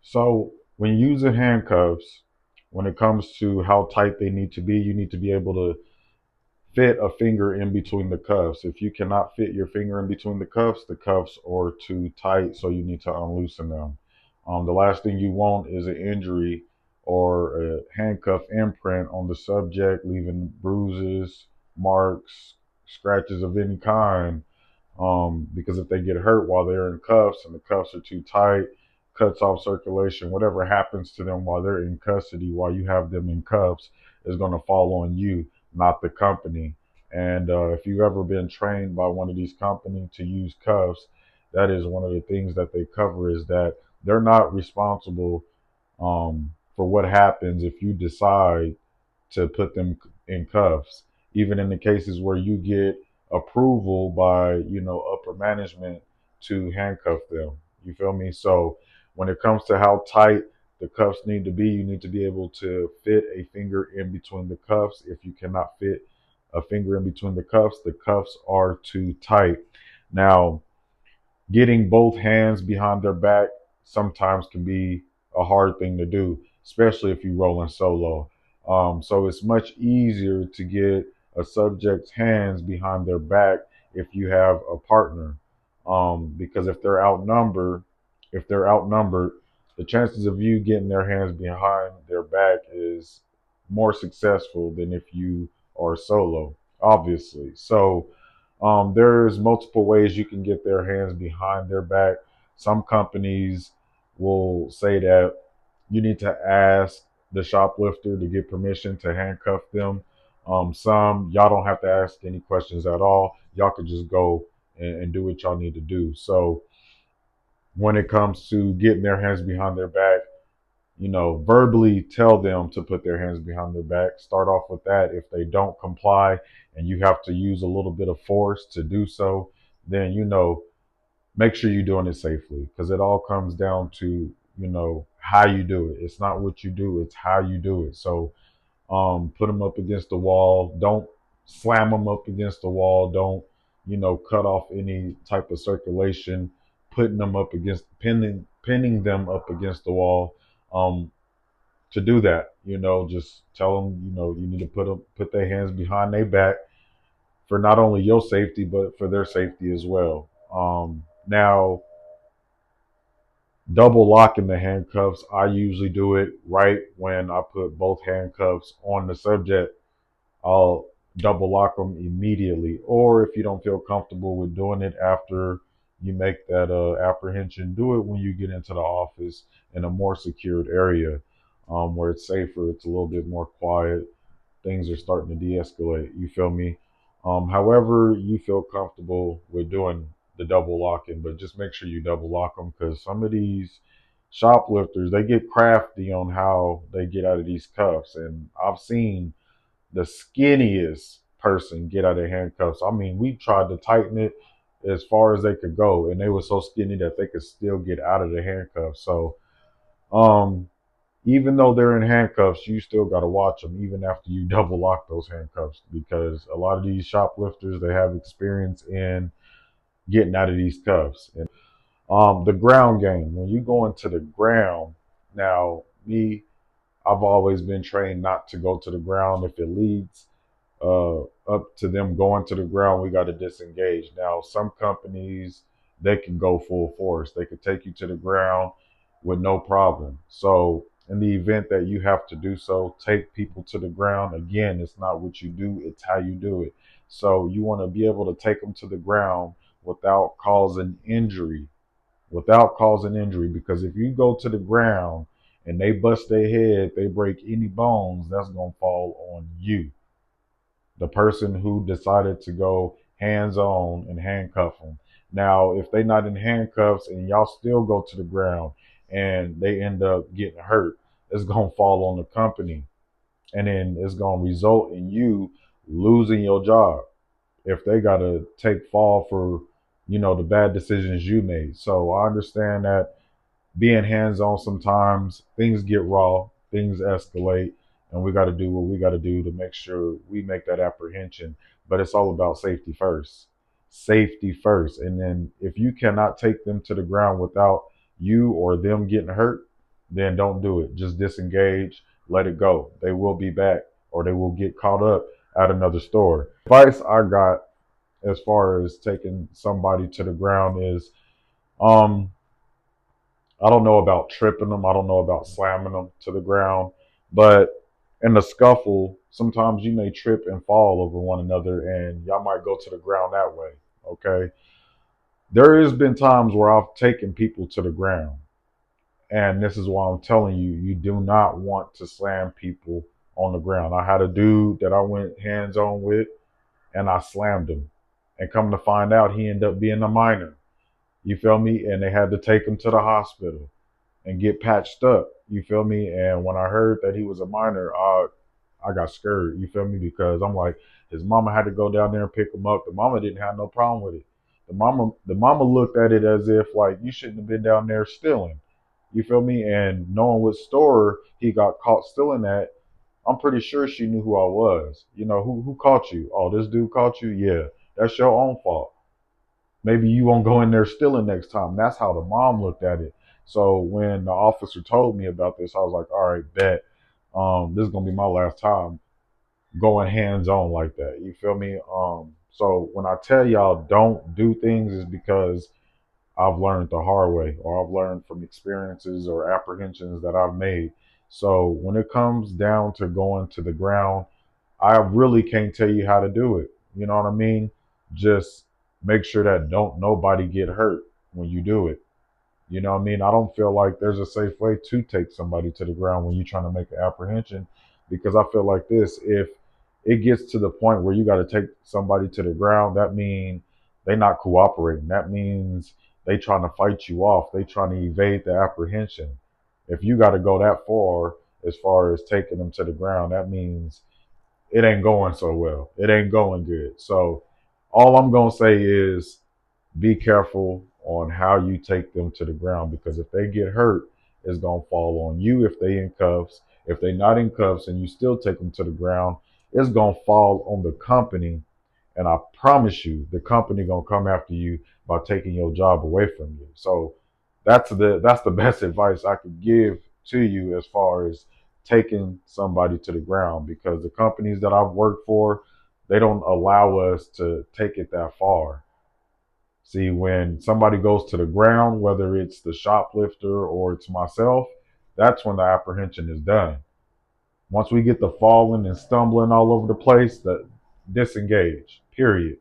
So when using handcuffs, when it comes to how tight they need to be, you need to be able to fit a finger in between the cuffs. If you cannot fit your finger in between the cuffs are too tight, so you need to unloosen them. The last thing you want is an injury or a handcuff imprint on the subject, leaving bruises, marks, scratches of any kind. Because if they get hurt while they're in cuffs and the cuffs are too tight, cuts off circulation, whatever happens to them while they're in custody, while you have them in cuffs, is going to fall on you, not the company. And if you've ever been trained by one of these companies to use cuffs, that is one of the things that they cover is that they're not responsible for what happens if you decide to put them in cuffs. Even in the cases where you get approval by, upper management to handcuff them. You feel me? So when it comes to how tight the cuffs need to be, you need to be able to fit a finger in between the cuffs. If you cannot fit a finger in between the cuffs are too tight. Now, getting both hands behind their back sometimes can be a hard thing to do, especially if you're rolling solo. So it's much easier to get a subject's hands behind their back if you have a partner, because if they're outnumbered, the chances of you getting their hands behind their back is more successful than if you are solo, obviously. So there's multiple ways you can get their hands behind their back. Some companies will say that you need to ask the shoplifter to get permission to handcuff them. Some y'all don't have to ask any questions at all. Y'all could just go and do what y'all need to do. So when it comes to getting their hands behind their back, verbally tell them to put their hands behind their back. Start off with that. If they don't comply and you have to use a little bit of force to do so, then, make sure you're doing it safely because it all comes down to, how you do it. It's not what you do, it's how you do it. So put them up against the wall. Don't slam them up against the wall. Don't, cut off any type of circulation. Putting them up against pinning them up against the wall. Um, to do that, just tell them, you need to put their hands behind their back for not only your safety but for their safety as well. Now, double locking the handcuffs, I usually do it right when I put both handcuffs on the subject. I'll double lock them immediately. Or if you don't feel comfortable with doing it after you make that apprehension, do it when you get into the office in a more secured area, where it's safer, it's a little bit more quiet, things are starting to de-escalate. You feel me? However, you feel comfortable with doing the double locking, but just make sure you double lock them because some of these shoplifters they get crafty on how they get out of these cuffs, and I've seen the skinniest person get out of handcuffs. I mean, we tried to tighten it as far as they could go, and they were so skinny that they could still get out of the handcuffs. So, um, even though they're in handcuffs, you still got to watch them even after you double lock those handcuffs because a lot of these shoplifters they have experience in getting out of these cuffs. And the ground game, when you go into the ground, now me, I've always been trained not to go to the ground if it leads up to them going to the ground. We got to disengage. Now, some companies they can go full force. They could take you to the ground with no problem. So, in the event that you have to do so, take people to the ground. Again, it's not what you do; it's how you do it. So, you want to be able to take them to the ground without causing injury. Without causing injury, because if you go to the ground and they bust their head, they break any bones, that's gonna fall on you, the person who decided to go hands on and handcuff them. Now, if they're not in handcuffs and y'all still go to the ground and they end up getting hurt, it's going to fall on the company. And then it's going to result in you losing your job if they got to take fall for, the bad decisions you made. So I understand that being hands on sometimes things get raw, things escalate, and we got to do what we got to do to make sure we make that apprehension. But it's all about safety first. Safety first. And then if you cannot take them to the ground without you or them getting hurt, then don't do it. Just disengage, let it go. They will be back, or they will get caught up at another store. Advice I got as far as taking somebody to the ground is, um, I don't know about tripping them. I don't know about slamming them to the ground, but in the scuffle, sometimes you may trip and fall over one another, and y'all might go to the ground that way. Okay, there has been times where I've taken people to the ground. And this is why I'm telling you, you do not want to slam people on the ground. I had a dude that I went hands on with and I slammed him. And come to find out, he ended up being a minor. You feel me? And they had to take him to the hospital and get patched up. You feel me? And when I heard that he was a minor, I got scared. You feel me? Because I'm like, his mama had to go down there and pick him up. The mama didn't have no problem with it. The mama looked at it as if like you shouldn't have been down there stealing. You feel me? And knowing what store he got caught stealing at, I'm pretty sure she knew who I was. You know, who caught you? Oh, this dude caught you? Yeah. That's your own fault. Maybe you won't go in there stealing next time. That's how the mom looked at it. So when the officer told me about this, I was like, all right, bet. This is gonna be my last time going hands on like that. You feel me? So when I tell y'all don't do things is because I've learned the hard way, or I've learned from experiences or apprehensions that I've made. So when it comes down to going to the ground, I really can't tell you how to do it. You know what I mean? Just make sure that don't nobody get hurt when you do it. You know what I mean? I don't feel like there's a safe way to take somebody to the ground when you're trying to make an apprehension, because I feel like this: if it gets to the point where you got to take somebody to the ground, that means they not cooperating. That means they trying to fight you off. They trying to evade the apprehension. If you got to go that far as taking them to the ground, that means it ain't going so well. It ain't going good. So all I'm gonna say is be careful on how you take them to the ground, because if they get hurt, it's gonna fall on you if they in cuffs. If they not in cuffs and you still take them to the ground, it's gonna fall on the company. And I promise you, the company gonna come after you by taking your job away from you. So that's the best advice I could give to you as far as taking somebody to the ground, because the companies that I've worked for, they don't allow us to take it that far. See, when somebody goes to the ground, whether it's the shoplifter or it's myself, that's when the apprehension is done. Once we get the falling and stumbling all over the place, the disengage. Period.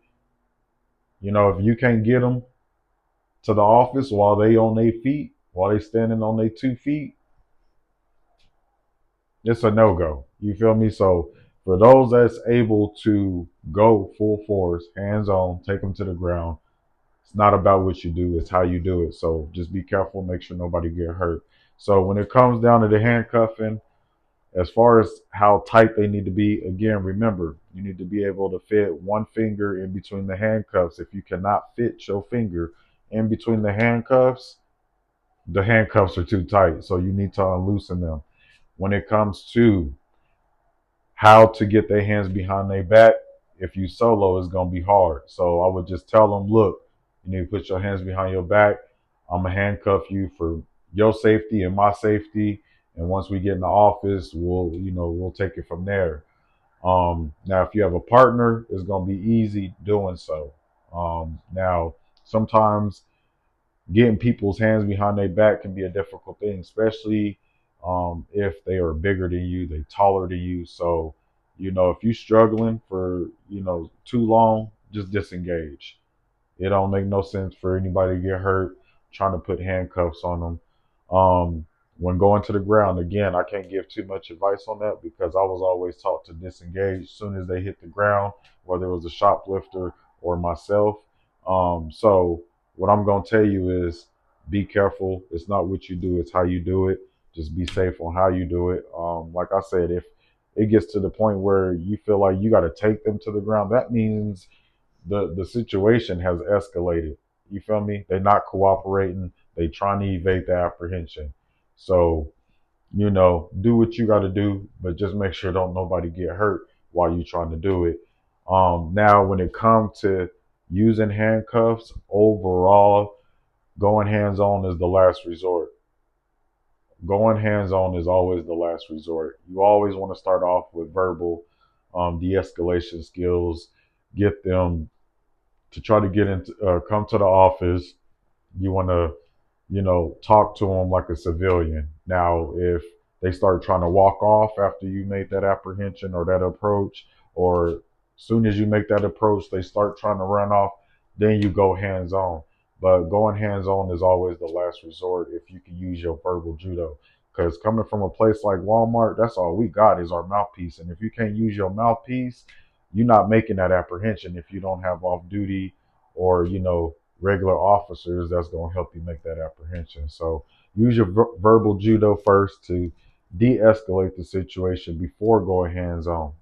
You know, if you can't get them to the office while they on their feet, while they standing on their 2 feet, it's a no go. You feel me? So for those that's able to go full force, hands on, take them to the ground, it's not about what you do, it's how you do it. So just be careful, make sure nobody get hurt. So when it comes down to the handcuffing, as far as how tight they need to be, again, remember, you need to be able to fit one finger in between the handcuffs. If you cannot fit your finger in between the handcuffs are too tight. So you need to unloosen them. When it comes to how to get their hands behind their back, if you solo, it's gonna be hard. So I would just tell them, look, you need to put your hands behind your back. I'm gonna handcuff you for your safety and my safety. And once we get in the office, we'll take it from there. Now, if you have a partner, it's gonna be easy doing so. Now, sometimes getting people's hands behind their back can be a difficult thing, especially if they are bigger than you, they taller than you. So, if you're struggling for, too long, just disengage. It don't make no sense for anybody to get hurt trying to put handcuffs on them. When going to the ground, again, I can't give too much advice on that because I was always taught to disengage as soon as they hit the ground, whether it was a shoplifter or myself. So what I'm gonna tell you is be careful. It's not what you do, it's how you do it. Just be safe on how you do it. Like I said, if it gets to the point where you feel like you got to take them to the ground, that means the situation has escalated. You feel me? They're not cooperating. They trying to evade the apprehension. So, do what you got to do, but just make sure don't nobody get hurt while you trying to do it. Now, when it comes to using handcuffs, overall, going hands on is the last resort. going hands on is always the last resort. You always want to start off with verbal de escalation skills, get them to try to get into, come to the office. You want to, talk to them like a civilian. Now, if they start trying to walk off after you made that apprehension or that approach, or soon as you make that approach, they start trying to run off, then you go hands on. But going hands on is always the last resort if you can use your verbal judo. Because coming from a place like Walmart, that's all we got is our mouthpiece. And if you can't use your mouthpiece, you're not making that apprehension if you don't have off duty or, regular officers that's going to help you make that apprehension. So use your verbal judo first to de-escalate the situation before going hands on.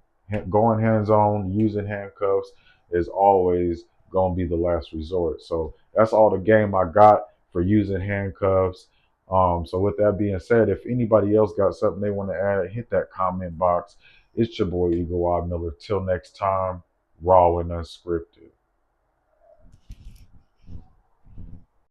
Going hands on, using handcuffs is always going to be the last resort. So that's all the game I got for using handcuffs. So with that being said, if anybody else got something they want to add, hit that comment box. It's your boy Eagle Eye Miller. Till next time, raw and unscripted.